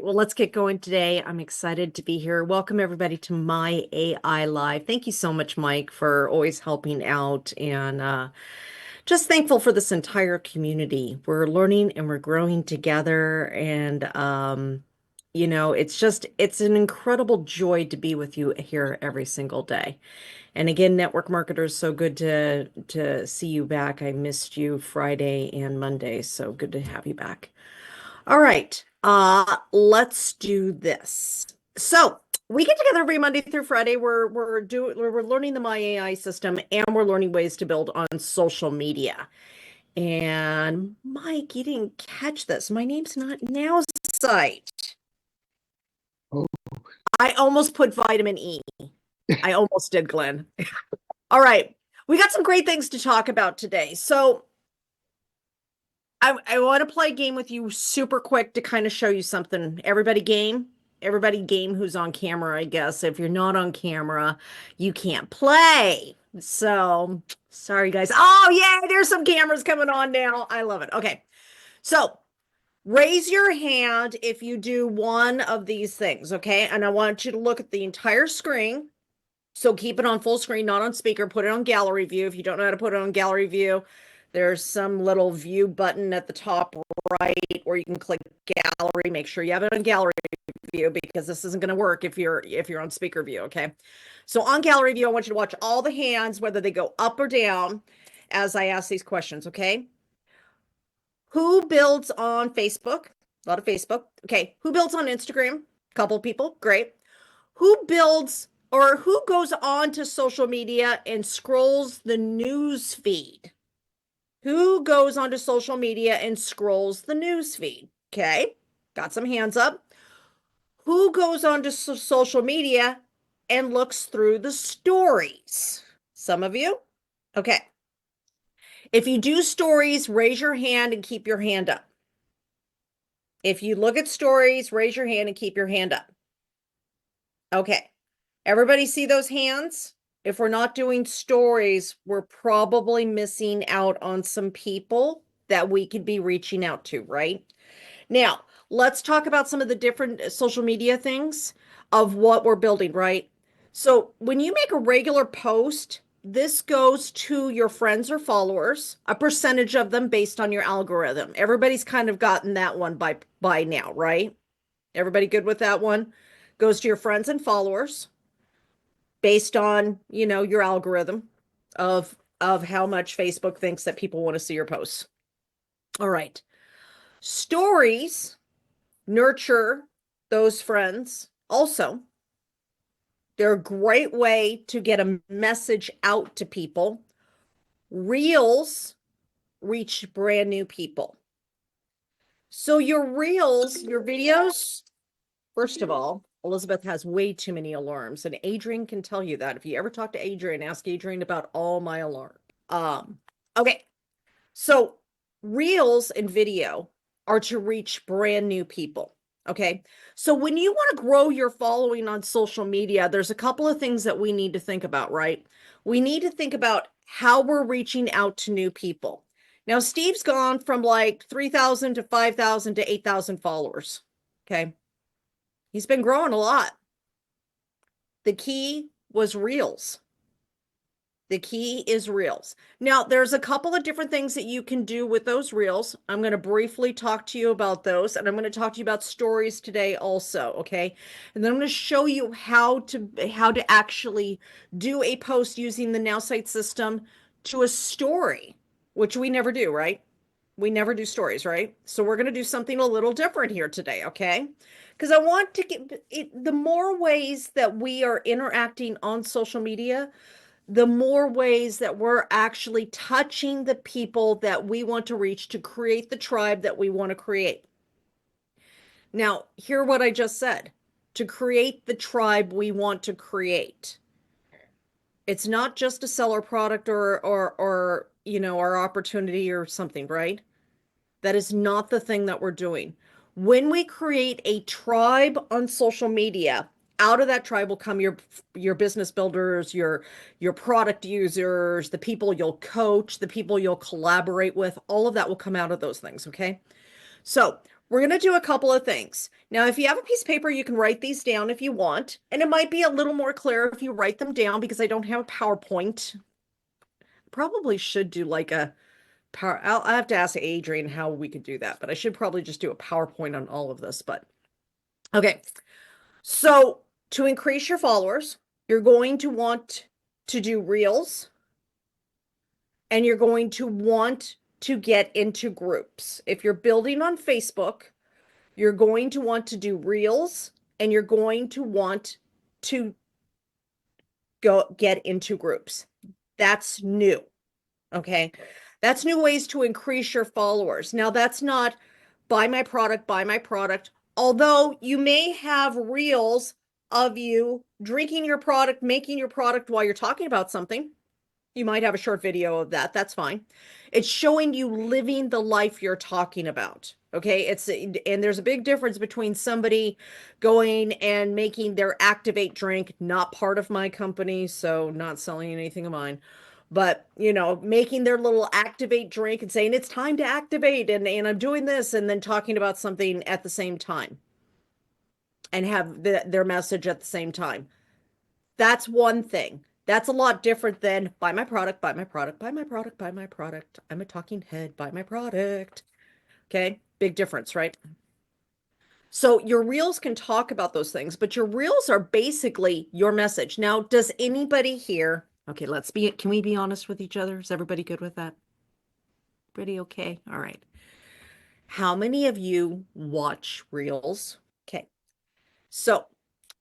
Well, let's get going today. I'm excited to be here. Welcome everybody to My AI Live. Thank you so much, Mike, for always helping out and just thankful for this entire community. We're learning and we're growing together and it's an incredible joy to be with you here every single day. And again, network marketers, so good to see you back. I missed you Friday and Monday, so good to have you back. All right. Let's do this. So we get together every Monday through Friday. We're learning the My AI system and we're learning ways to build on social media. And Mike, you didn't catch this. My name's not Nowsite. Oh, I almost put vitamin E. I almost did, Glenn. All right. We got some great things to talk about today. So I want to play a game with you super quick to kind of show you something. Everybody game? Everybody game who's on camera, I guess. If you're not on camera, you can't play. So, sorry guys. Oh, yeah, there's some cameras coming on now. I love it. Okay. So, raise your hand if you do one of these things, okay? And I want you to look at the entire screen. So keep it on full screen, not on speaker. Put it on gallery view. If you don't know how to put it on gallery view, there's some little view button at the top right where you can click gallery. Make sure you have it on gallery view because this isn't going to work if you're on speaker view, okay? So on gallery view, I want you to watch all the hands, whether they go up or down, as I ask these questions, okay? Who builds on Facebook? A lot of Facebook. Okay. Who builds on Instagram? A couple people. Great. Who builds or who goes on to social media and scrolls the news feed? Who goes onto social media and scrolls the news feed? Okay, got some hands up. Who goes onto social media and looks through the stories? Some of you? Okay. If you do stories, raise your hand and keep your hand up. If you look at stories, raise your hand and keep your hand up. Okay. Everybody see those hands? If we're not doing stories, we're probably missing out on some people that we could be reaching out to, right? Now, let's talk about some of the different social media things of what we're building, right? So when you make a regular post, this goes to your friends or followers, a percentage of them based on your algorithm. Everybody's kind of gotten that one by now, right? Everybody good with that one? Goes to your friends and followers based on, your algorithm of how much Facebook thinks that people want to see your posts. All right. Stories nurture those friends also. They're a great way to get a message out to people. Reels reach brand new people. So your reels, your videos, first of all, Elizabeth has way too many alarms, and Adrian can tell you that. If you ever talk to Adrian, ask Adrian about all my alarms. Okay. So reels and video are to reach brand new people. Okay. So when you want to grow your following on social media, there's a couple of things that we need to think about, right? We need to think about how we're reaching out to new people. Now, Steve's gone from like 3,000 to 5,000 to 8,000 followers. Okay. He's been growing a lot. The key was reels. The key is reels. Now, there's a couple of different things that you can do with those reels. I'm going to briefly talk to you about those, and I'm going to talk to you about stories today also, okay? And then I'm going to show you how to actually do a post using the Nowsite system to a story, which we never do, right? We never do stories, right? So we're going to do something a little different here today, okay? Because I want to get it, the more ways that we are interacting on social media, the more ways that we're actually touching the people that we want to reach to create the tribe that we want to create. Now, hear what I just said. To create the tribe we want to create. It's not just to sell our product or our opportunity or something, right? That is not the thing that we're doing. When we create a tribe on social media, out of that tribe will come your business builders, your product users, the people you'll coach, the people you'll collaborate with, all of that will come out of those things, okay? So we're going to do a couple of things. Now, if you have a piece of paper, you can write these down if you want, and it might be a little more clear if you write them down because I don't have a PowerPoint. Probably should do like a power. I'll have to ask Adrian how we could do that, but I should probably just do a PowerPoint on all of this. But okay, so to increase your followers, you're going to want to do reels and you're going to want to get into groups. If you're building on Facebook, you're going to want to do reels and you're going to want to go get into groups. That's new. Okay. That's new ways to increase your followers. Now, that's not buy my product, buy my product. Although you may have reels of you drinking your product, making your product while you're talking about something. You might have a short video of that. That's fine. It's showing you living the life you're talking about. Okay. And there's a big difference between somebody going and making their Activate drink, not part of my company, so not selling anything of mine, but making their little Activate drink and saying it's time to activate and I'm doing this and then talking about something at the same time and have their message at the same time. That's one thing. That's a lot different than buy my product, buy my product, buy my product, buy my product. I'm a talking head, buy my product. Okay, big difference, right? So your reels can talk about those things, but your reels are basically your message. Now, does anybody here, okay, can we be honest with each other? Is everybody good with that? Pretty okay? All right. How many of you watch reels? Okay. So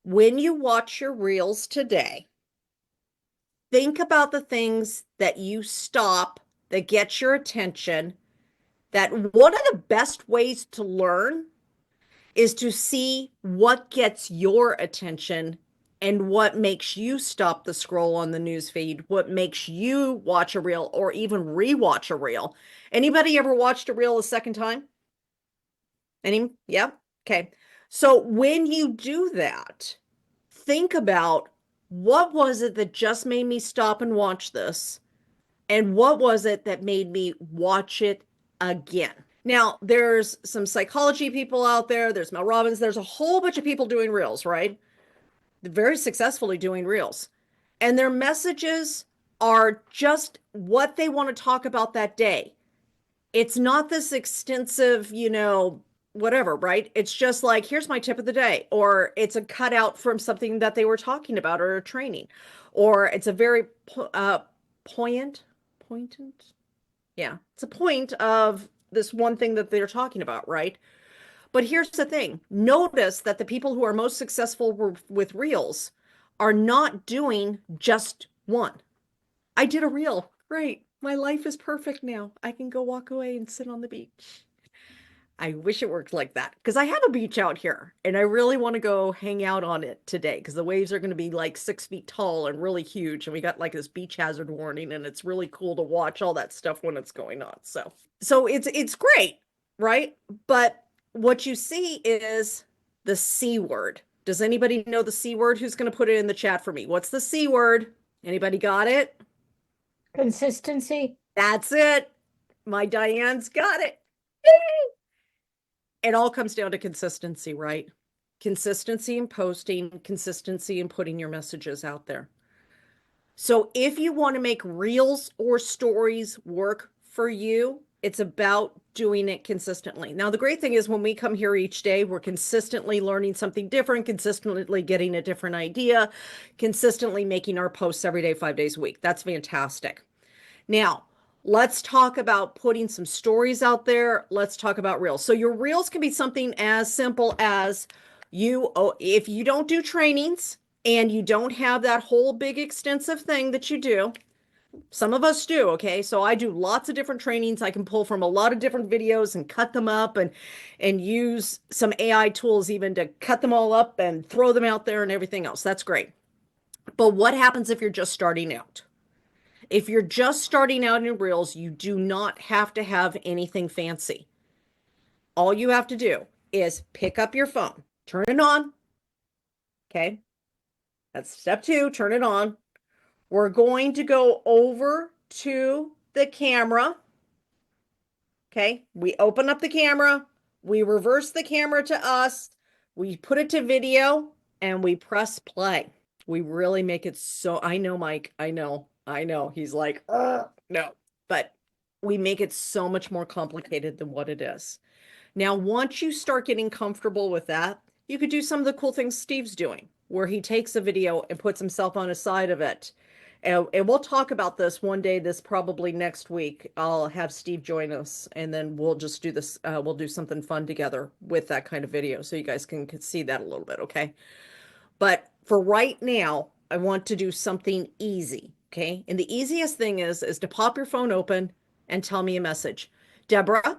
when you watch your reels today, think about the things that you stop that get your attention. That one of the best ways to learn is to see what gets your attention and what makes you stop the scroll on the news feed, what makes you watch a reel or even rewatch a reel. Anybody ever watched a reel a second time? Any? Yeah. Okay. So when you do that, think about what was it that just made me stop and watch this? And what was it that made me watch it again? Now, there's some psychology people out there. There's Mel Robbins. There's a whole bunch of people doing reels, right? They're very successfully doing reels. And their messages are just what they want to talk about that day. It's not this extensive, whatever, right? It's just like, here's my tip of the day, or it's a cutout from something that they were talking about or a training, or it's a very poignant, yeah, it's a point of this one thing that they're talking about, right? But here's the thing. Notice that the people who are most successful with reels are not doing just one. I did a reel. Great. My life is perfect now. I can go walk away and sit on the beach. I wish it worked like that because I have a beach out here and I really want to go hang out on it today because the waves are going to be like 6 feet tall and really huge. And we got like this beach hazard warning and it's really cool to watch all that stuff when it's going on. So it's great, right? But what you see is the C word. Does anybody know the C word? Who's going to put it in the chat for me? What's the C word? Anybody got it? Consistency. That's it. My Diane's got it. It all comes down to consistency, right? Consistency in posting, consistency in putting your messages out there. So if you want to make reels or stories work for you, it's about doing it consistently. Now, the great thing is when we come here each day, we're consistently learning something different, consistently getting a different idea, consistently making our posts every day, 5 days a week. That's fantastic. Now, let's talk about putting some stories out there. Let's talk about reels. So your reels can be something as simple as if you don't do trainings and you don't have that whole big extensive thing that you do, some of us do, okay? So I do lots of different trainings. I can pull from a lot of different videos and cut them up and use some AI tools even to cut them all up and throw them out there and everything else. That's great. But what happens if you're just starting out? If you're just starting out in Reels, you do not have to have anything fancy. All you have to do is pick up your phone, turn it on. Okay. That's step 2, turn it on. We're going to go over to the camera. Okay. We open up the camera. We reverse the camera to us, we put it to video, and we press play. We really make it so, I know, Mike, I know. He's like, no, but we make it so much more complicated than what it is. Now, once you start getting comfortable with that, you could do some of the cool things Steve's doing, where he takes a video and puts himself on a side of it. And we'll talk about this one day, this probably next week. I'll have Steve join us, and then we'll just do this. We'll do something fun together with that kind of video so you guys can see that a little bit, okay? But for right now, I want to do something easy, okay? And the easiest thing is to pop your phone open and tell me a message. Deborah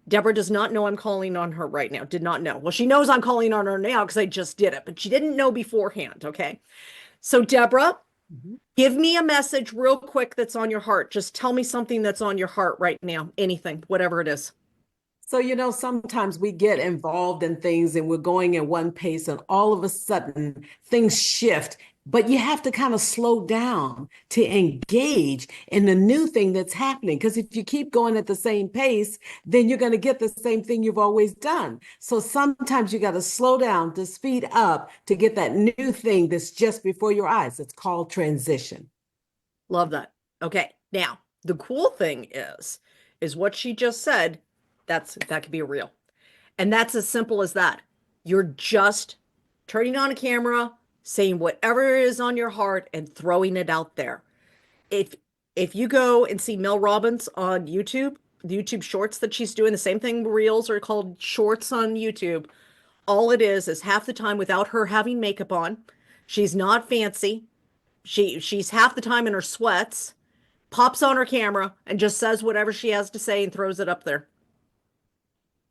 does not know I'm calling on her right now. Did not know. Well, she knows I'm calling on her now because I just did it, but she didn't know beforehand, okay? So, Deborah, give me a message real quick that's on your heart. Just tell me something that's on your heart right now. Anything, whatever it is. So, sometimes we get involved in things and we're going at one pace, and all of a sudden things shift. But you have to kind of slow down to engage in the new thing that's happening. Because if you keep going at the same pace, then you're going to get the same thing you've always done. So sometimes you got to slow down to speed up to get that new thing that's just before your eyes. It's called transition. Love that. Okay. Now, the cool thing is what she just said. That could be real. And that's as simple as that. You're just turning on a camera, saying whatever is on your heart and throwing it out there. If you go and see Mel Robbins on YouTube, the YouTube shorts that she's doing, the same thing reels are called shorts on YouTube. All it is half the time without her having makeup on. She's not fancy. She's half the time in her sweats, pops on her camera and just says whatever she has to say and throws it up there.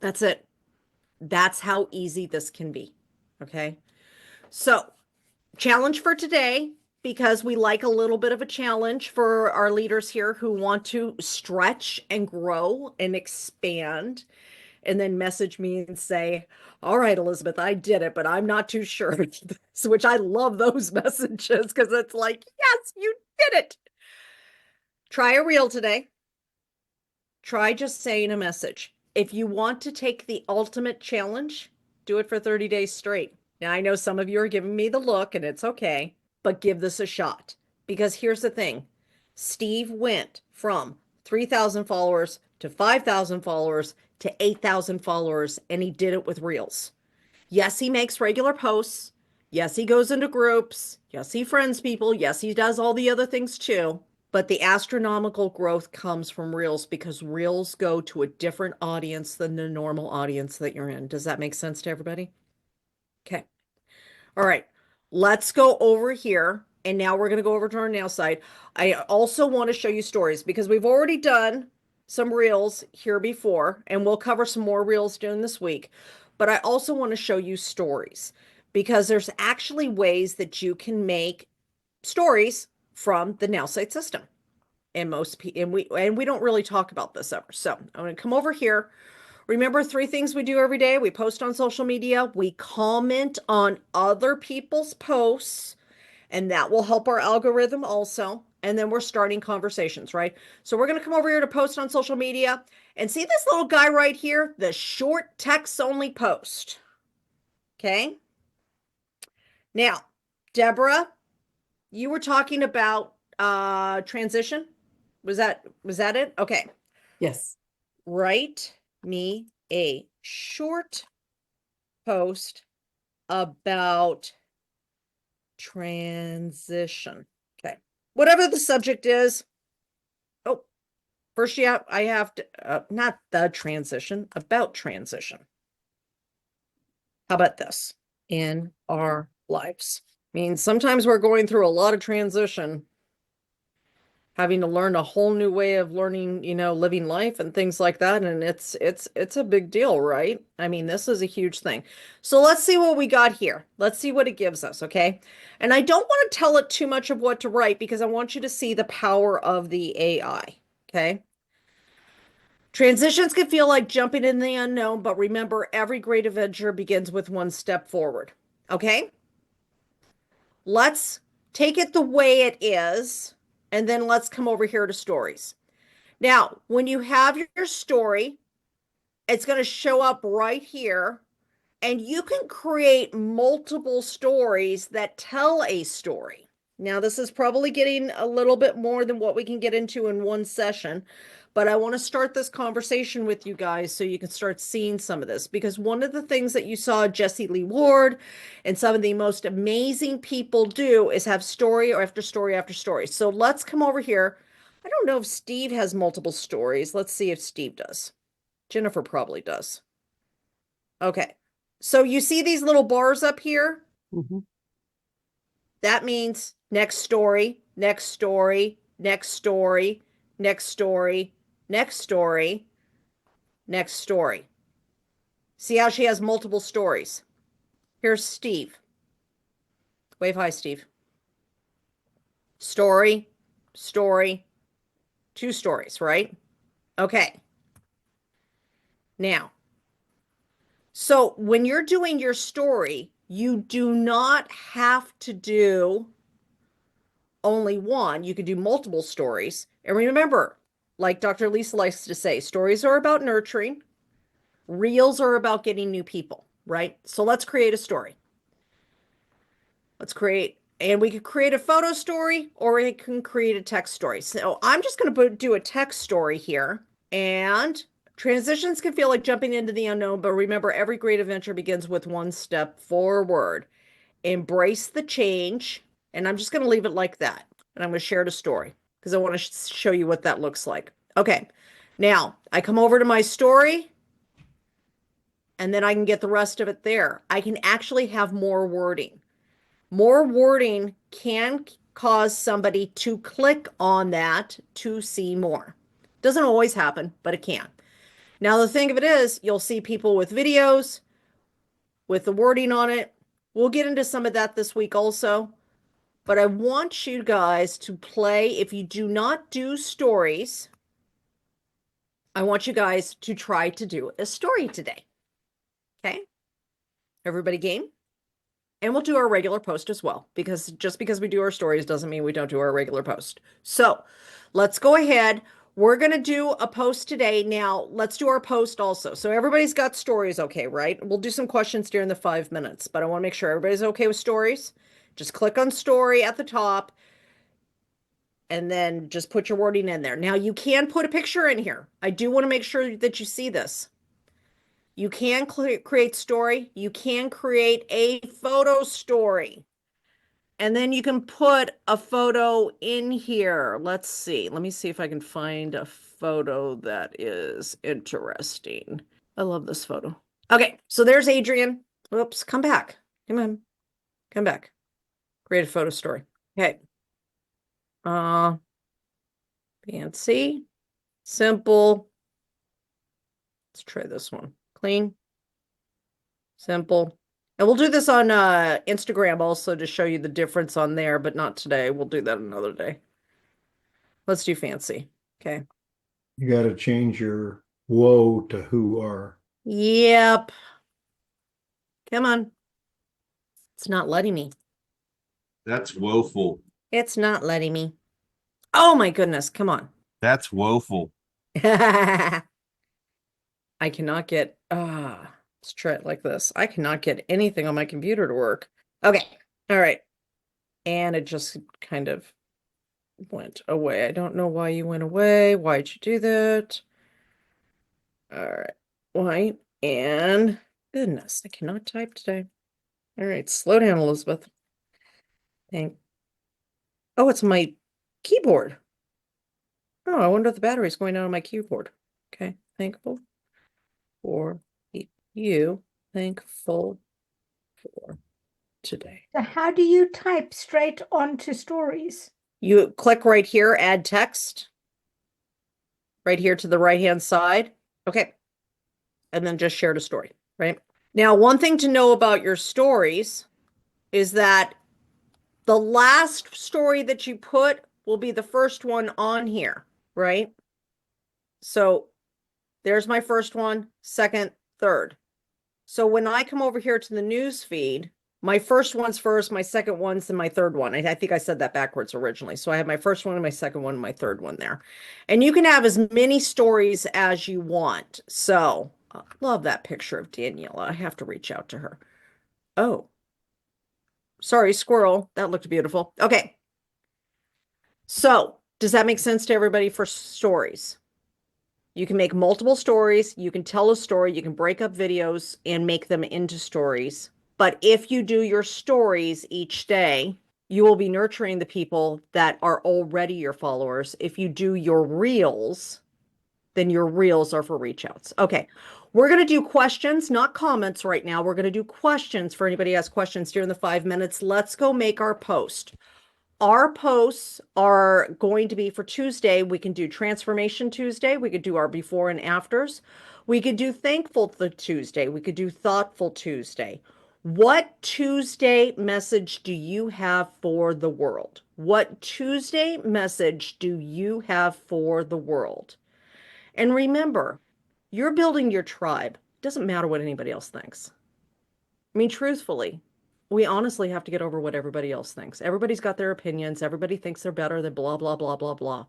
That's it. That's how easy this can be. Okay. So, challenge for today, because we like a little bit of a challenge for our leaders here who want to stretch and grow and expand, and then message me and say, all right, Elizabeth, I did it, but I'm not too sure. Which I love those messages because it's like, yes, you did it. Try a reel today. Try just saying a message. If you want to take the ultimate challenge, do it for 30 days straight. Now, I know some of you are giving me the look, and it's okay, but give this a shot. Because here's the thing. Steve went from 3,000 followers to 5,000 followers to 8,000 followers, and he did it with Reels. Yes, he makes regular posts. Yes, he goes into groups. Yes, he friends people. Yes, he does all the other things too. But the astronomical growth comes from Reels because Reels go to a different audience than the normal audience that you're in. Does that make sense to everybody? Okay. All right. Let's go over here. And now we're going to go over to our nail site. I also want to show you stories because we've already done some Reels here before, and we'll cover some more Reels during this week. But I also want to show you stories because there's actually ways that you can make stories from the Nowsite system. And we don't really talk about this ever. So I'm going to come over here. Remember 3 things we do every day. We post on social media. We comment on other people's posts, and that will help our algorithm also. And then we're starting conversations, right? So we're going to come over here to post on social media and see this little guy right here, the short text only post. Okay. Now, Deborah, you were talking about transition. Was that it? Okay. Yes. Write me a short post about transition. Okay. Whatever the subject is. Oh, first, yeah, I have to, not the transition, about transition. How about this? In our lives. I mean, sometimes we're going through a lot of transition, having to learn a whole new way of learning, living life and things like that. And it's a big deal, right? I mean, this is a huge thing. So let's see what we got here. Let's see what it gives us, okay? And I don't want to tell it too much of what to write because I want you to see the power of the AI, okay? Transitions can feel like jumping in the unknown, but remember, every great adventure begins with one step forward, okay? Let's take it the way it is, and then let's come over here to stories. Now, when you have your story, It's going to show up right here. And you can create multiple stories that tell a story. Now, this is probably getting a little bit more than what we can get into in one session, but I want to start this conversation with you guys so you can start seeing some of this. Because one of the things that you saw Jesse Lee Ward and some of the most amazing people do is have story after story after story. So let's come over here. I don't know if Steve has multiple stories. Let's see if Steve does. Jennifer probably does. Okay. So you see these little bars up here? Mhm. That means next story, next story, next story, next story, next story, next story. See how she has multiple stories? Here's Steve. Wave hi, Steve. Story, story, two stories, right? Okay. Now, so when you're doing your story, you do not have to do only one. You could do multiple stories. And remember, like Dr. Lisa likes to say, stories are about nurturing, reels are about getting new people, right? So let's create a story. Let's create, and we could create a photo story or we can create a text story. So I'm just going to do a text story here. And transitions can feel like jumping into the unknown, but remember, every great adventure begins with one step forward. Embrace the change. And I'm just going to leave it like that. And I'm going to share the story because I want to show you what that looks like. Okay. Now I come over to my story and then I can get the rest of it there. I can actually have more wording. More wording can cause somebody to click on that to see more. Doesn't always happen, but it can. Now, the thing of it is, you'll see people with videos with the wording on it. We'll get into some of that this week also. But I want you guys to play. If you do not do stories, I want you guys to try to do a story today. Okay? Everybody game? And we'll do our regular post as well, because just because we do our stories doesn't mean we don't do our regular post. So let's go ahead. We're going to do a post today. Now, let's do our post also. So everybody's got stories, okay, right? We'll do some questions during the 5 minutes, but I want to make sure everybody's okay with stories. Just click on story at the top and then just put your wording in there. Now, you can put a picture in here. I do want to make sure that you see this. You can create story. You can create a photo story. And then you can put a photo in here. Let's see. Let me see if I can find a photo that is interesting. I love this photo. Okay, so there's Adrian. Oops, come back. Come on. Come back. Create a photo story. Okay. Fancy. Simple. Let's try this one. Clean. Simple. And we'll do this on Instagram also to show you the difference on there, but not today. We'll do that another day. Let's do fancy. Okay. You got to change your whoa to who are. Yep. Come on. It's not letting me. That's woeful. It's not letting me. Oh my goodness. Come on. That's woeful. I cannot get, let's try it like this. I cannot get anything on my computer to work. Okay. All right. And it just kind of went away. I don't know why you went away. Why'd you do that? All right. Why? And goodness, I cannot type today. All right. Slow down, Elizabeth. Thank. Oh, it's my keyboard. Oh, I wonder if the battery's going out on my keyboard. Okay. Thankful for you. Thankful for today. So how do you type straight onto stories? You click right here, add text. Right here to the right-hand side. Okay. And then just share the story, right? Now, one thing to know about your stories is that the last story that you put will be the first one on here, right? So there's my first one, second, third. So when I come over here to the news feed, my first one's first, my second one's and my third one. I think I said that backwards originally. So I have my first one and my second one and my third one there. And you can have as many stories as you want. So Love that picture of Daniela. I have to reach out to her. Oh, sorry, squirrel. That looked beautiful. Okay. So, does that make sense to everybody for stories? You can make multiple stories. You can tell a story. You can break up videos and make them into stories. But if you do your stories each day, you will be nurturing the people that are already your followers. If you do your reels, then your reels are for reach outs. Okay. We're going to do questions, not comments right now. We're going to do questions for anybody who has questions during the 5 minutes. Let's go make our post. Our posts are going to be for Tuesday. We can do Transformation Tuesday. We could do our before and afters. We could do Thankful Tuesday. We could do Thoughtful Tuesday. What Tuesday message do you have for the world? What Tuesday message do you have for the world? And remember, you're building your tribe. It doesn't matter what anybody else thinks. I mean, truthfully, we honestly have to get over what everybody else thinks. Everybody's got their opinions. Everybody thinks they're better than blah, blah, blah, blah, blah.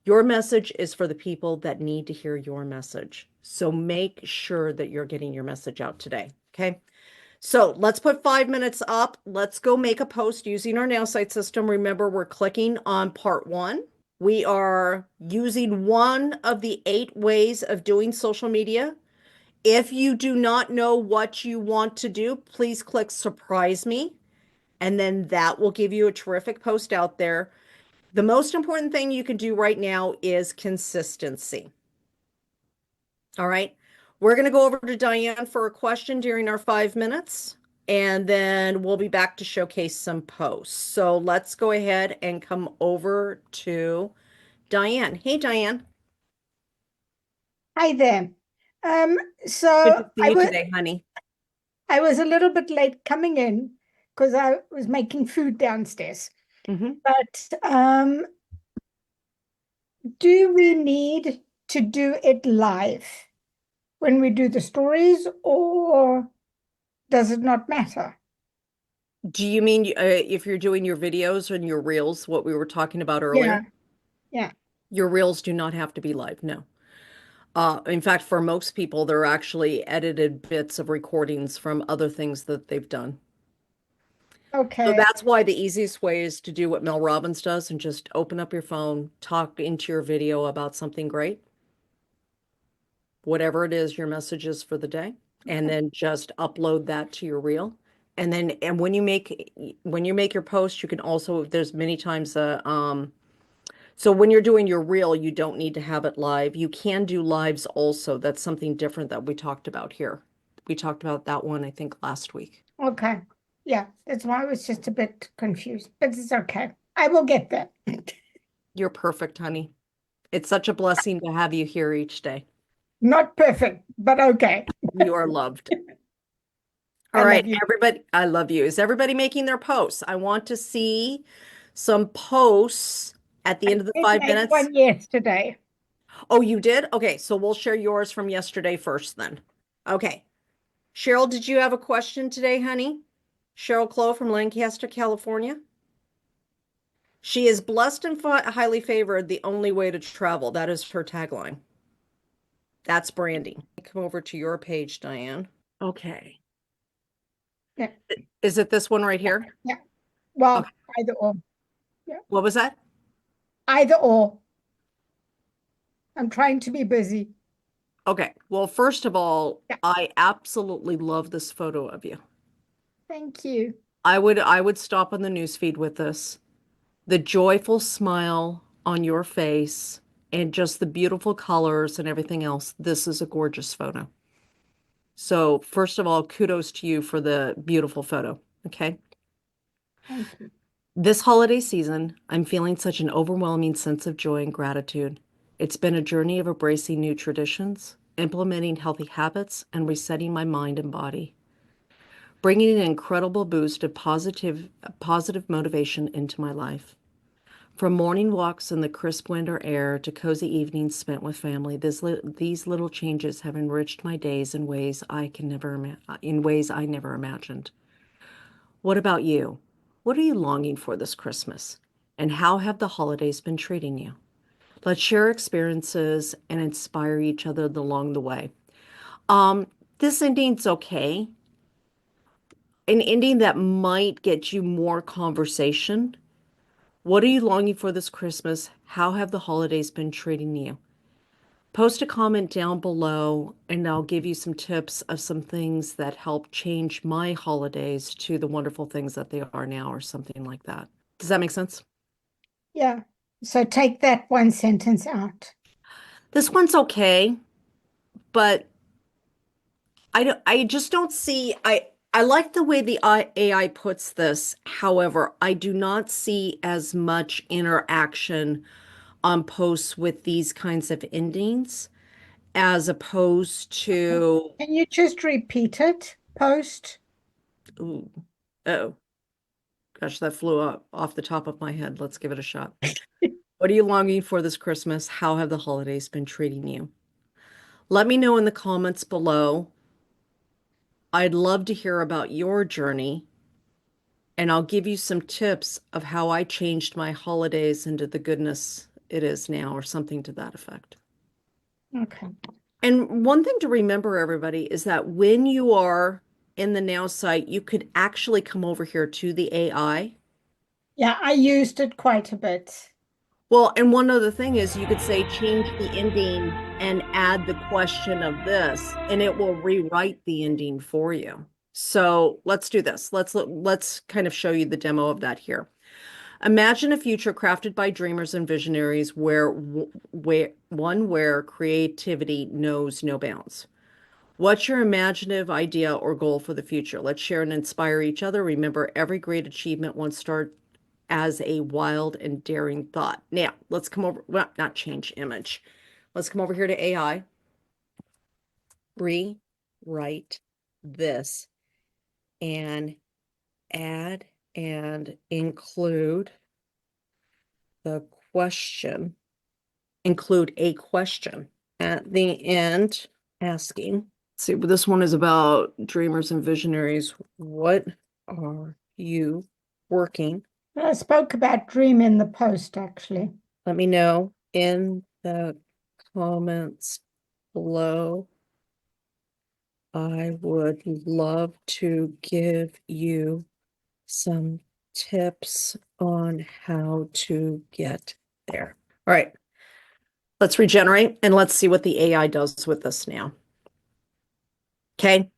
Your message is for the people that need to hear your message. So make sure that you're getting your message out today. Okay. So let's put 5 minutes up. Let's go make a post using our Nowsite system. Remember, we're clicking on part 1. We are using one of the 8 ways of doing social media. If you do not know what you want to do, please click surprise me, and then that will give you a terrific post out there. The most important thing you can do right now is consistency. All right. We're going to go over to Diane for a question during our 5 minutes, and then we'll be back to showcase some posts. So let's go ahead and come over to Diane. Hey, Diane. Hi there. Um, so Good to see I you was today, honey. I was a little bit late coming in because I was making food downstairs. Mm-hmm. But do we need to do it live when we do the stories, or does it not matter? Do you mean if you're doing your videos and your reels, what we were talking about earlier? Yeah, yeah. Your reels do not have to be live, no. In fact, for most people, they're actually edited bits of recordings from other things that they've done. So Okay, that's why the easiest way is to do what Mel Robbins does and just open up your phone, talk into your video about something great, whatever it is your message is for the day, and then just upload that to your reel. And then, and when you make your post, you can also, there's many times, so when you're doing your reel, you don't need to have it live. You can do lives also. That's something different that we talked about here. We talked about that one, I think, last week. okay. Yeah, that's why I was just a bit confused, but it's okay. I will get there. You're perfect, honey. It's such a blessing to have you here each day. Not perfect, but okay. You are loved. I All right, love you. everybody, I love you. Is everybody making their posts? I want to see some posts at the I end of the did five make minutes. one yesterday. Oh, you did? Okay, so we'll share yours from yesterday first then. Okay. Cheryl, did you have a question today, honey? Cheryl Clow from Lancaster, California. She is blessed and highly favored, the only way to travel. That is her tagline. That's branding. Come over to your page, Diane. Okay. Yeah, Is it this one right here? yeah. Well, Okay. either or. Yeah, What was that? either or. I'm trying to be busy. Okay. Well, first of all, Yeah, I absolutely love this photo of you. thank you. I would stop on the newsfeed with this. The joyful smile on your face and just the beautiful colors and everything else. This is a gorgeous photo. So, first of all, kudos to you for the beautiful photo. Okay. Thank you. This holiday season, I'm feeling such an overwhelming sense of joy and gratitude. It's been a journey of embracing new traditions, implementing healthy habits, and resetting my mind and body, bringing an incredible boost of positive motivation into my life. From morning walks in the crisp winter air to cozy evenings spent with family, these little changes have enriched my days in ways I never imagined. What about you? What are you longing for this Christmas? And how have the holidays been treating you? Let's share experiences and inspire each other along the way. This ending's okay. An ending that might get you more conversation. What are you longing for this Christmas? How have the holidays been treating you? Post a comment down below and I'll give you some tips of some things that help change my holidays to the wonderful things that they are now, or something like that. Does that make sense? Yeah. So take that one sentence out. This one's okay, but I just don't see I like the way the AI puts this. However, I do not see as much interaction on posts with these kinds of endings as opposed to Can you just repeat it? Post. ooh, oh gosh, that flew off the top of my head. Let's give it a shot. What are you longing for this Christmas? How have the holidays been treating you? Let me know in the comments below. I'd love to hear about your journey, and I'll give you some tips of how I changed my holidays into the goodness it is now, or something to that effect. Okay. And one thing to remember, everybody, is that when you are in the Now site, you could actually come over here to the AI. Yeah, I used it quite a bit. Well, and one other thing is you could say change the ending and add the question of this, and it will rewrite the ending for you. So let's do this. Let's kind of show you the demo of that here. Imagine a future crafted by dreamers and visionaries where creativity knows no bounds. What's your imaginative idea or goal for the future? Let's share and inspire each other. Remember, every great achievement once started as a wild and daring thought. Now, let's come over, well, not change image. Let's come over here to AI. Rewrite this and add and include the question, include a question at the end asking. See, this one is about dreamers and visionaries. What are you working? I spoke about dream in the post, actually. Let me know in the comments below. I would love to give you some tips on how to get there. All right, let's regenerate and let's see what the AI does with this now. Okay.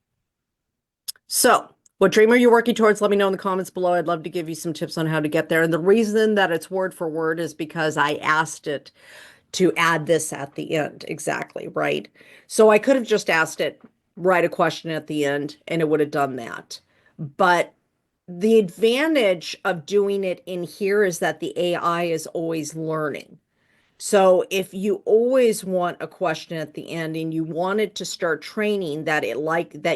So, what dream are you working towards? Let me know in the comments below. I'd love to give you some tips on how to get there. And the reason that it's word for word is because I asked it to add this at the end. Exactly, right? So I could have just asked it, write a question at the end, and it would have done that. But the advantage of doing it in here is that the AI is always learning. So if you always want a question at the end and you wanted to start training that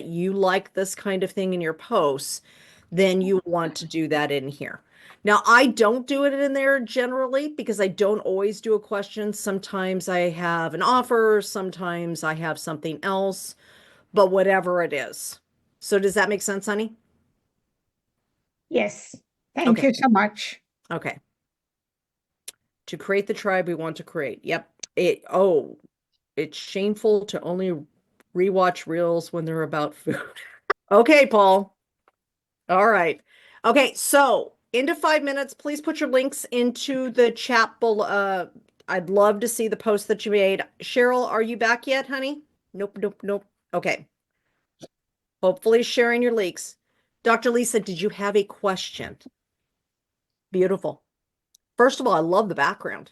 you like this kind of thing in your posts, then you want to do that in here. Now, I don't do it in there generally because I don't always do a question. Sometimes I have an offer, sometimes I have something else, but whatever it is. So does that make sense, honey? Yes. Thank Okay. you so much. Okay. To create the tribe we want to create. Yep. It's shameful to only rewatch reels when they're about food. Okay, Paul. All right. Okay, so into 5 minutes, please put your links into the chat below. I'd love to see the post that you made. Cheryl, are you back yet, honey? Nope, nope, nope. Okay. Hopefully sharing your leaks. Dr. Lisa, did you have a question? Beautiful. First of all, I love the background.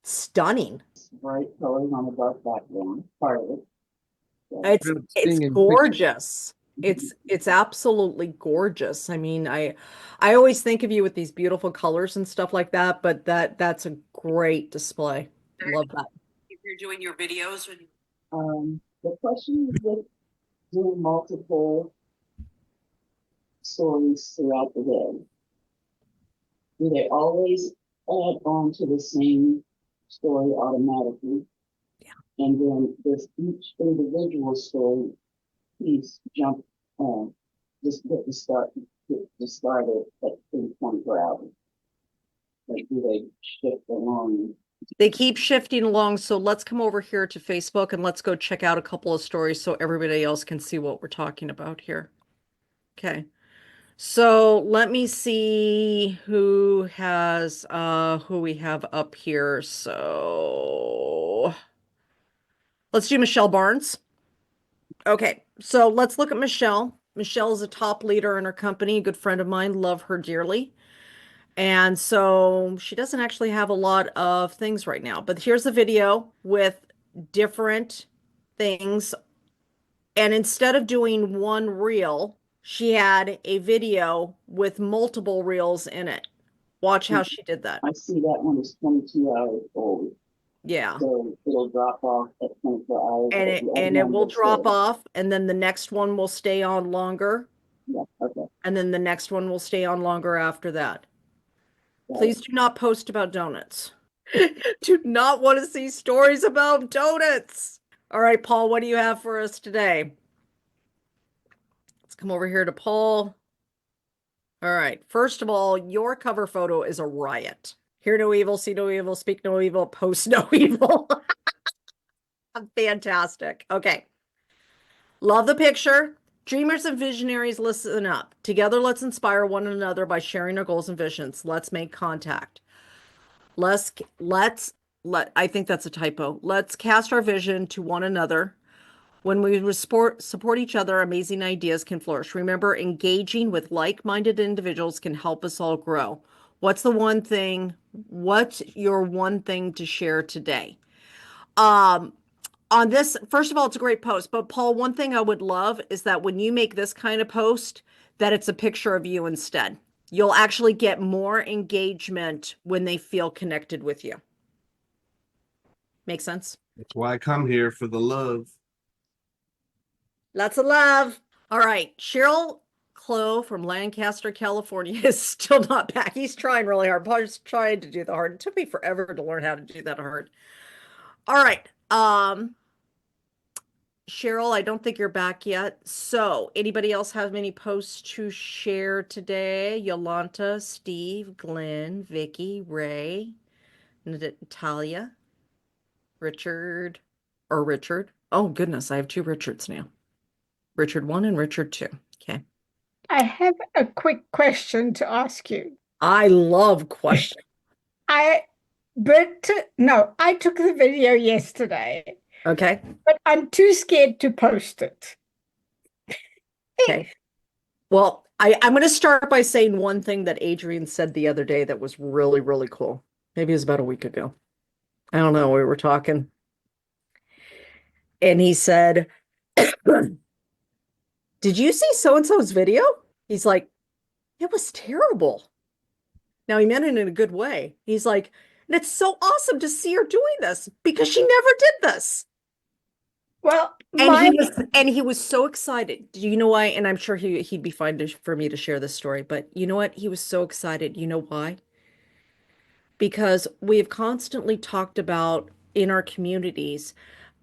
Stunning. Bright colors on a dark background, part of it. It's gorgeous. It's absolutely gorgeous. I mean, I always think of you with these beautiful colors and stuff like that, but that's a great display. Love that. If you're doing your videos The question is with doing multiple stories throughout the day, do they always add on to the same story automatically? Yeah. And then does each individual story piece jump just get the start at 24 hours? Like do they shift along They keep shifting along, so let's come over here to Facebook and let's go check out a couple of stories so everybody else can see what we're talking about here. Okay. So let me see who has who we have up here. So let's do Michelle Barnes. Okay, so let's look at Michelle. Michelle is a top leader in her company, a good friend of mine, love her dearly. And so she doesn't actually have a lot of things right now, but here's a video with different things. And instead of doing one reel, she had a video with multiple reels in it. Watch how she did that. I see that one is 22 hours old. Yeah. So it'll drop off at 24 hours. And but it the other and it one will drop stay. off, and then the next one will stay on longer, Yeah, okay. and then the next one will stay on longer after that. Got Please do not post about donuts. Do not want to see stories about donuts. All right, Paul, what do you have for us today? Let's come over here to Paul. All right. First of all, your cover photo is a riot. Hear no evil, see no evil, speak no evil, post no evil. Fantastic. Okay. Love the picture. Dreamers and visionaries, listen up. Together, let's inspire one another by sharing our goals and visions. Let's make contact. I think that's a typo. Let's cast our vision to one another. When we support each other, amazing ideas can flourish. Remember, engaging with like-minded individuals can help us all grow. What's your one thing to share today? On this, first of all, it's a great post, but Paul, one thing I would love is that when you make this kind of post, that it's a picture of you instead. You'll actually get more engagement when they feel connected with you. Make sense? That's why I come here, for the love. Lots of love. All right. Cheryl Clow from Lancaster, California is still not back. He's trying really hard. Paul's trying to do the hard. It took me forever to learn how to do that hard. All right. Cheryl, I don't think you're back yet. So, anybody else have any posts to share today? Yolanta, Steve, Glenn, Vicky, Ray, Natalia, Richard, or Richard. Oh, goodness, I have two Richards now. Richard 1 and Richard 2. Okay. I have a quick question to ask you. I love questions. I took the video yesterday, Okay. but I'm too scared to post it. Okay. Well, I'm going to start by saying one thing that Adrian said the other day that was really, really cool. Maybe it was about a week ago. I don't know. We were talking. And he said, did you see so-and-so's video? He's like, it was terrible. Now he meant it in a good way. He's like, and it's so awesome to see her doing this because she never did this. Well, And he was so excited. Do you know why? And I'm sure he'd be fine for me to share this story, but you know what? He was so excited. You know why? Because we have constantly talked about in our communities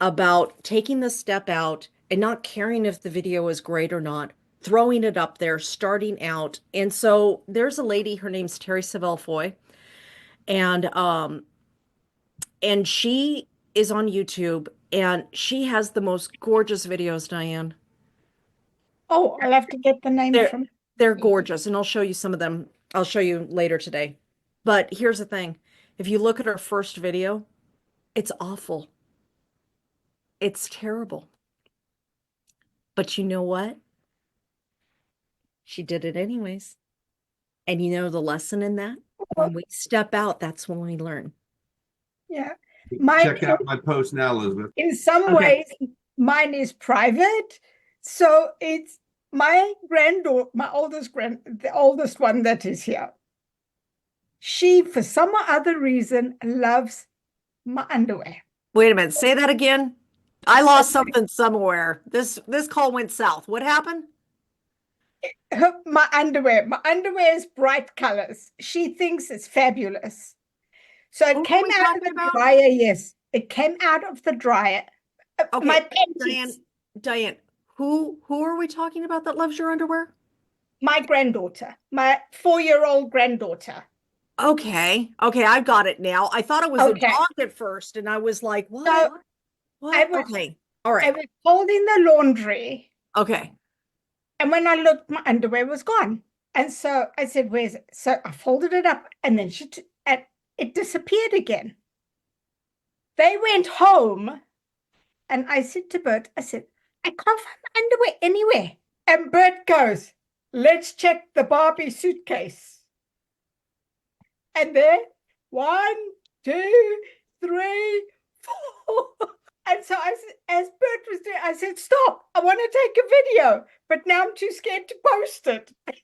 about taking the step out and not caring if the video is great or not, throwing it up there, starting out. And so there's a lady, her name's Terry Savelle Foy, and she is on YouTube and she has the most gorgeous videos, Diane. I'll have to get the name They're from. they're gorgeous, and I'll show you some of them. I'll show you later today. But here's the thing. If you look at our first video, it's awful. It's terrible. But you know what? She did it anyways. And you know the lesson in that? When we step out, that's when we learn. Yeah. Check out my post now, Elizabeth. In some Okay. ways, mine is private. So it's my granddaughter, the oldest one that is here. She, for some other reason, loves my underwear. Wait a minute. Say that again. I lost something somewhere. This call went south. What happened? My underwear is bright colors. She thinks it's fabulous. So Who it are came we out of talking the about? dryer. Yes, it came out of the dryer. Okay, My panties. Diane, who are we talking about that loves your underwear? My granddaughter, my 4-year-old granddaughter. Okay. Okay, I've got it now. I thought it was a Okay. dog at first, and I was like, what? So I What? was Okay. All I right. was folding the laundry, Okay. and when I looked, my underwear was gone. And so I said, "Where's it?" So I folded it up, and then and it disappeared again. They went home, and I said to Bert, I said, "I can't find my underwear anywhere." And Bert goes, "Let's check the Barbie suitcase." And there, 1, 2, 3, 4. And so as Bert was doing, I said, "Stop, I want to take a video." But now I'm too scared to post it. Okay.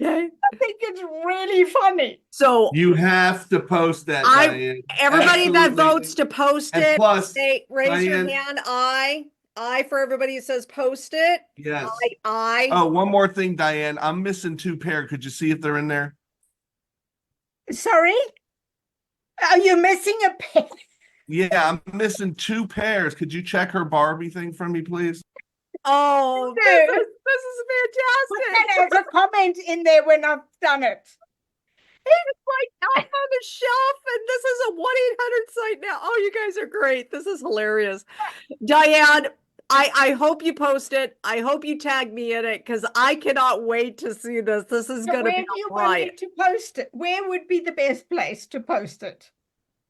I think it's really funny. So You have to post that, Diane. everybody that Absolutely. votes to post And it, plus, raise your Diane, hand. I for everybody who says post it. yes. I. Oh, one more thing, Diane. I'm missing 2 pair. Could you see if they're in there? Sorry? Are you missing a pen? Yeah, I'm missing 2 pairs. Could you check her Barbie thing for me, please? Oh, No. this is Put fantastic. that as a comment in there when I've done it. It's like off on the shelf, and this is a 1-800 site now. Oh, you guys are great. This is hilarious. Diane, I hope you post it. I hope you tag me in it because I cannot wait to see this. This is So going to where be do you a want me riot. to post it? Where would be the best place to post it?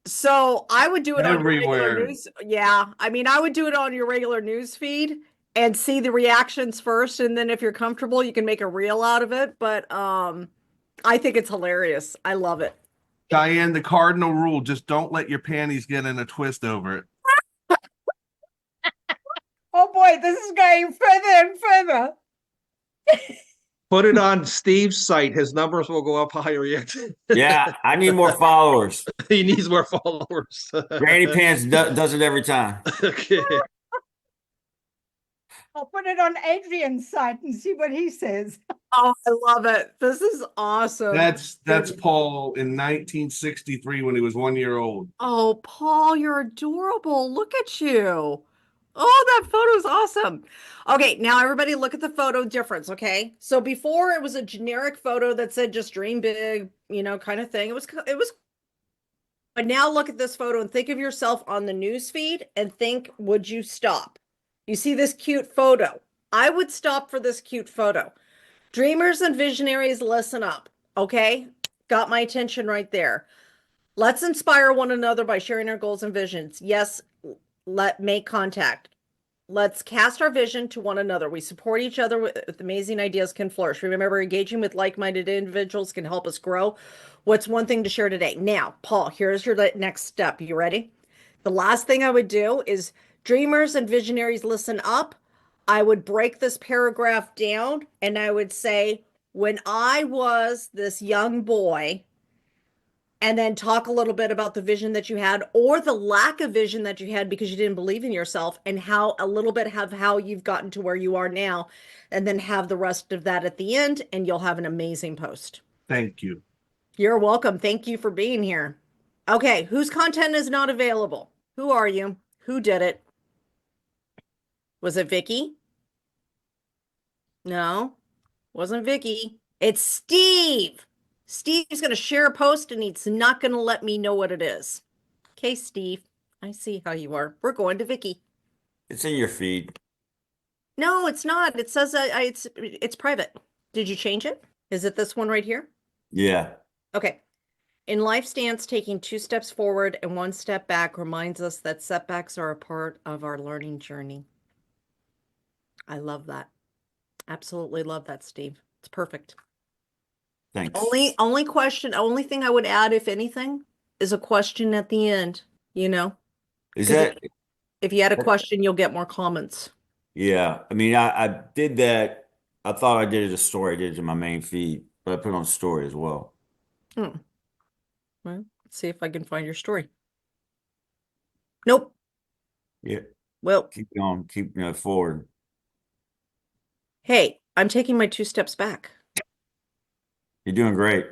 So I would do it on your regular Everywhere. news. Yeah, I mean, I would do it on your regular news feed and see the reactions first, and then if you're comfortable, you can make a reel out of it. But I think it's hilarious. I love it. Diane, the cardinal rule, just don't let your panties get in a twist over it. Oh boy, this is going further and further. Put it on Steve's site. His numbers will go up higher yet. Yeah, I need more followers. He needs more followers. Granny Pants does it every time. Okay. I'll put it on Adrian's site and see what he says. Oh, I love it. This is awesome. That's Paul in 1963 when he was 1 year old. Oh, Paul, you're adorable. Look at you. Oh, that photo's awesome. Okay, now everybody look at the photo difference, okay? So before it was a generic photo that said just dream big, kind of thing. But now look at this photo and think of yourself on the news feed and think, would you stop? You see this cute photo. I would stop for this cute photo. Dreamers and visionaries, listen up, okay? Got my attention right there. Let's inspire one another by sharing our goals and visions. Yes, let make contact. Let's cast our vision to one another. We support each other with amazing ideas can flourish. Remember, engaging with like-minded individuals can help us grow. What's one thing to share today? Now, Paul, here's your next step. You ready? The last thing I would do is dreamers and visionaries listen up. I would break this paragraph down and I would say, when I was this young boy, and then talk a little bit about the vision that you had or the lack of vision that you had because you didn't believe in yourself, and how a little bit of how you've gotten to where you are now, and then have the rest of that at the end, and you'll have an amazing post. Thank you. You're welcome. Thank you for being here. Okay, whose content is not available? Who are you? Who did it? Was it Vicky? No, wasn't Vicky. It's Steve. Steve's going to share a post and he's not going to let me know what it is. Okay, Steve, I see how you are. We're going to Vicky. It's in your feed. No, it's not. It says it's private. Did you change it? Is it this one right here? Yeah. Okay. In life stance, taking 2 steps forward and 1 step back reminds us that setbacks are a part of our learning journey. I love that. Absolutely love that, Steve. It's perfect. Thanks. Only thing I would add, if anything, is a question at the end, Is 'Cause that? if you had a question, you'll get more comments. Yeah. I mean, I did that. I thought I did it as a story. I did it in my main feed, but I put it on story as well. Well, let's see if I can find your story. Nope. Yeah. Well, Keep going. Keep forward. hey, I'm taking my 2 steps back. You're doing great.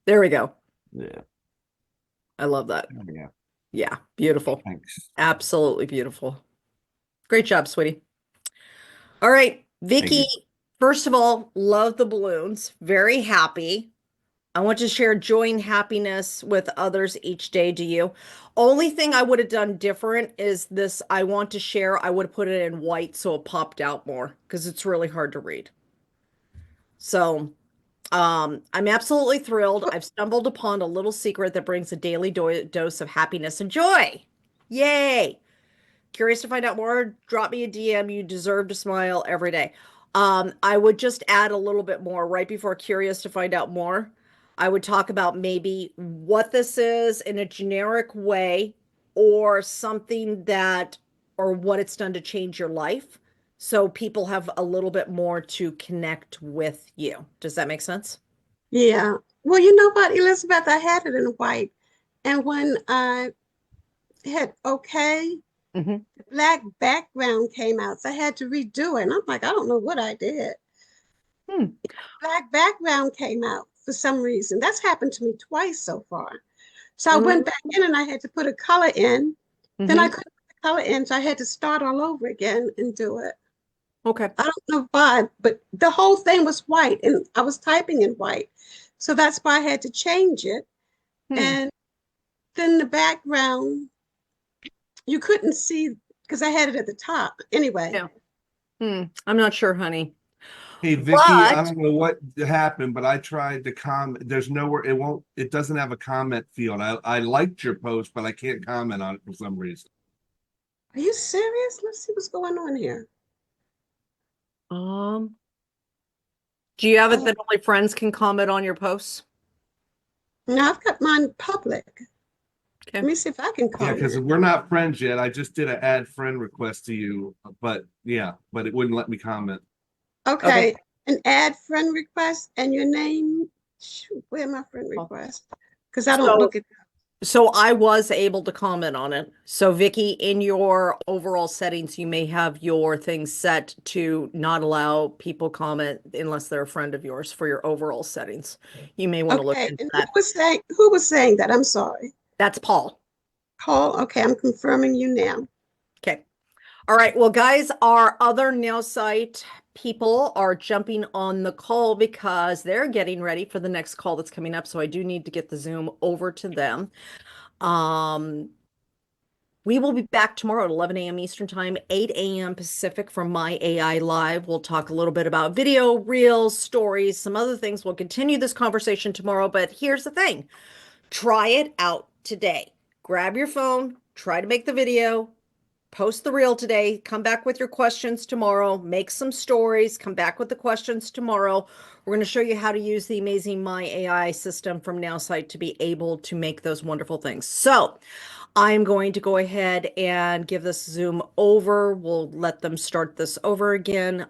There we go. Yeah. I love that. Yeah. Yeah, beautiful. Thanks. Absolutely beautiful. Great job, sweetie. All right, Vicky, first of all, love the balloons. Very happy. I want to share joy and happiness with others each day. Do you? Only thing I would have done different is this. I want to share. I would have put it in white so it popped out more because it's really hard to read. So, I'm absolutely thrilled. I've stumbled upon a little secret that brings a daily dose of happiness and joy. Yay! Curious to find out more? Drop me a DM. You deserve to smile every day. I would just add a little bit more right before curious to find out more. I would talk about maybe what this is in a generic way or something that or what it's done to change your life so people have a little bit more to connect with you. Does that make sense? Yeah. Well, you know what, Elizabeth, I had it in white. And when I hit OK, Mm-hmm. the black background came out. So I had to redo it. And I'm like, I don't know what I did. Hmm. Black background came out for some reason. That's happened to me twice so far. So I went Mm-hmm. back in and I had to put a color in. Then I Mm-hmm. couldn't put the color in. So I had to start all over again and do it. Okay. I don't know why, but the whole thing was white and I was typing in white. So that's why I had to change it. Hmm. And then the background, you couldn't see because I had it at the top. Anyway, Yeah. I'm not sure, honey. Hey, Vicky, I But don't know what happened, but I tried to comment. There's nowhere, it doesn't have a comment field. I liked your post, but I can't comment on it for some reason. are you serious? Let's see what's going on here. um, do you have it Oh, that only friends can comment on your posts? now I've got mine public. Let Okay. me see if I can Yeah, because comment. we're not friends yet. I just did an add friend request to you, but yeah, but it wouldn't let me comment. Okay. Okay, an add friend request and your name. Shoot, where my friend Cool. request? Because I don't So look at. so I was able to comment on it. So Vicky, in your overall settings, you may have your things set to not allow people comment unless they're a friend of yours for your overall settings. You may want to look Okay, into and that. who was saying that? I'm sorry. That's Paul. Paul. Okay, I'm confirming you now. Okay. All right. Well, guys, our other nail site people are jumping on the call because they're getting ready for the next call that's coming up. So I do need to get the Zoom over to them. Um, we will be back tomorrow at 11 a.m. Eastern Time, 8 a.m. Pacific from My AI Live. We'll talk a little bit about video, reels, stories, some other things. We'll continue this conversation tomorrow. But here's the thing. Try it out today. Grab your phone, try to make the video, post the reel today, come back with your questions tomorrow, make some stories, come back with the questions tomorrow. We're going to show you how to use the amazing My AI system from Nowsite to be able to make those wonderful things. So I'm going to go ahead and give this Zoom over. We'll let them start this over again.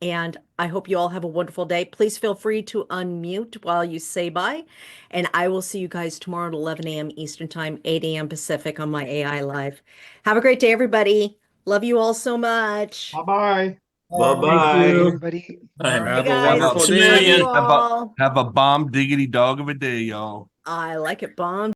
And I hope you all have a wonderful day. Please feel free to unmute while you say bye. And I will see you guys tomorrow at 11 a.m. Eastern Time, 8 a.m. Pacific on My AI Live. Have a great day, everybody. Love you all so much. Bye-bye. Thank Bye-bye. you. everybody. Bye, Have a guys. wonderful Love you day. all. Have a bomb diggity dog of a day, y'all. I like it, Bon.